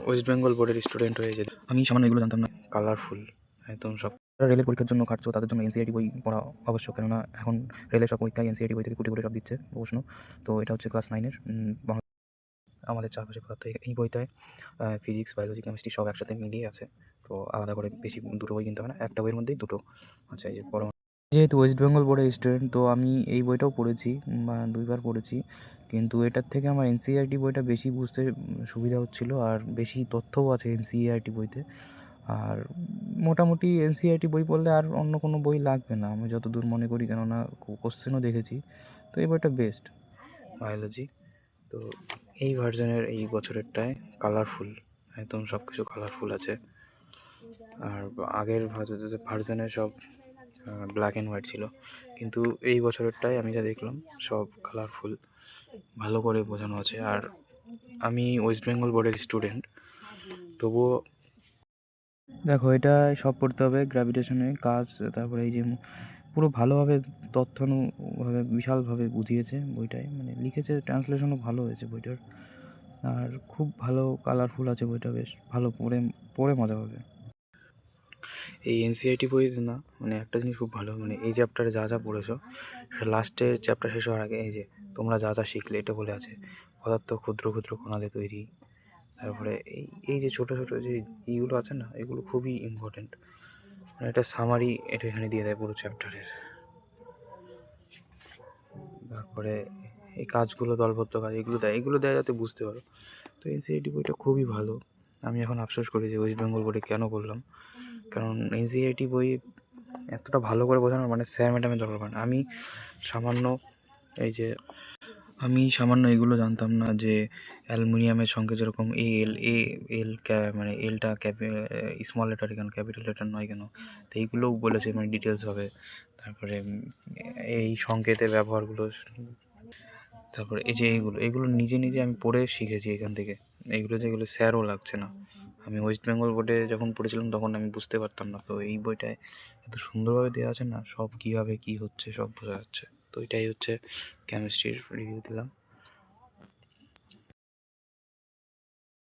West Bengal বোর্ডের student হয়ে যেতে আমি সামান্য এগুলো জানতাম না। কালারফুল একদম সব। যারা রেলের পরীক্ষার জন্য খাটছো তাদের জন্য এনসিআরটি বই পড়া আবশ্যক, কেননা এখন রেলের সব পরীক্ষায় এনসিআরটি বই থেকে কুটি করে সব দিচ্ছে প্রশ্ন। তো এটা হচ্ছে ক্লাস 9-এর বাংলা। আমাদের চারপাশে পদার্থ এই বইটায় ফিজিক্স, বায়োলজি, কেমিস্ট্রি সব একসাথে মিলিয়ে আছে। তো আলাদা করে বেশি দুটো বই কিনতে হবে না, একটা বইয়ের মধ্যেই দুটো। আচ্ছা, এই যে যেহেতু ওয়েস্ট বেঙ্গল বোর্ডের স্টুডেন্ট, তো আমি এই বইটাও পড়েছি বা 2 বার পড়েছি। কিন্তু এটার থেকে আমার এনসিইআরটি বইটা বেশি বুঝতে সুবিধা হচ্ছিল, আর বেশি তথ্যও আছে এনসিইআরটি বইতে। আর মোটামুটি এনসিইআরটি বই পড়লে আর অন্য কোনো বই লাগবে না আমি যতদূর মনে করি, কেননা কোশ্চেনও দেখেছি। তো এই বইটা বেস্ট। বায়োলজি তো এই ভার্সনের এই বছরেরটায় কালারফুল, একদম সব কিছু কালারফুল আছে। আর আগের ভার্সনে সব ব্ল্যাক অ্যান্ড হোয়াইট ছিল, কিন্তু এই বছরেরটায় আমি যা দেখলাম সব কালারফুল, ভালো করে বোঝানো আছে। আর আমি ওয়েস্ট বেঙ্গল বোর্ডের স্টুডেন্ট, তবুও দেখো এটা সব পড়তে হবে, গ্র্যাভিটেশনের কাজ, তারপরে এই যে পুরো ভালোভাবে তথ্যানুভাবে বিশালভাবে বুঝিয়েছে বইটায়, মানে লিখেছে, ট্রান্সলেশনও ভালো হয়েছে বইটার। আর খুব ভালো কালারফুল আছে বইটা, বেশ ভালো, পড়ে পড়ে মজা হবে। এই এনসিআরটি বই না, মানে একটা জিনিস খুব ভালো, মানে এই চ্যাপ্টারে যা যা পড়েছো সেটা লাস্টের চ্যাপ্টার শেষ হওয়ার আগে এই যে তোমরা যা যা শিখলে এটা বলে আছে। পদার্থ ক্ষুদ্র ক্ষুদ্র কণাতে তৈরি, তারপরে এই যে ছোটো ছোটো যে ইগুলো আছে না, এগুলো খুবই ইম্পর্টেন্ট। মানে একটা সামারি এটা এখানে দিয়ে দেয় পুরো চ্যাপ্টারের। তারপরে এই কাজগুলো, দলবদ্ধ কাজ, এগুলো দেয় যাতে বুঝতে পারো। তো এনসিইআরটি বইটা খুবই ভালো। আমি এখন আফসোস করি যে ওয়েস্ট বেঙ্গল বোর্ডে কেন বললাম, কারণ এনসিইআরটি বই এতটা ভালো করে বোঝানোর মানে স্যার ম্যাডামের দরকার পড়ে না। সামান্য এই যে আমি সামান্য এগুলো জানতাম না যে অ্যালুমিনিয়ামের সঙ্গে যেরকম এল মানে এলটা স্মল লেটার কেন, ক্যাপিটাল লেটার নয় কেন, তো এইগুলোও বলেছে মানে ডিটেলসভাবে। তারপরে এই সংকেতের ব্যবহারগুলো, তারপরে এই যে এগুলো নিজে নিজে আমি পড়ে শিখেছি এখান থেকে। যেগুলো স্যারও লাগছে না। আমি ওয়েস্ট বেঙ্গল বোর্ডে যখন পড়েছিলাম তখন আমি বুঝতে পারতাম না। তো এই বইটায় এত সুন্দরভাবে দেওয়া আছে না, সব কীভাবে কী হচ্ছে সব বোঝা যাচ্ছে। তো এটাই হচ্ছে কেমিস্ট্রির রিভিউ দিলাম।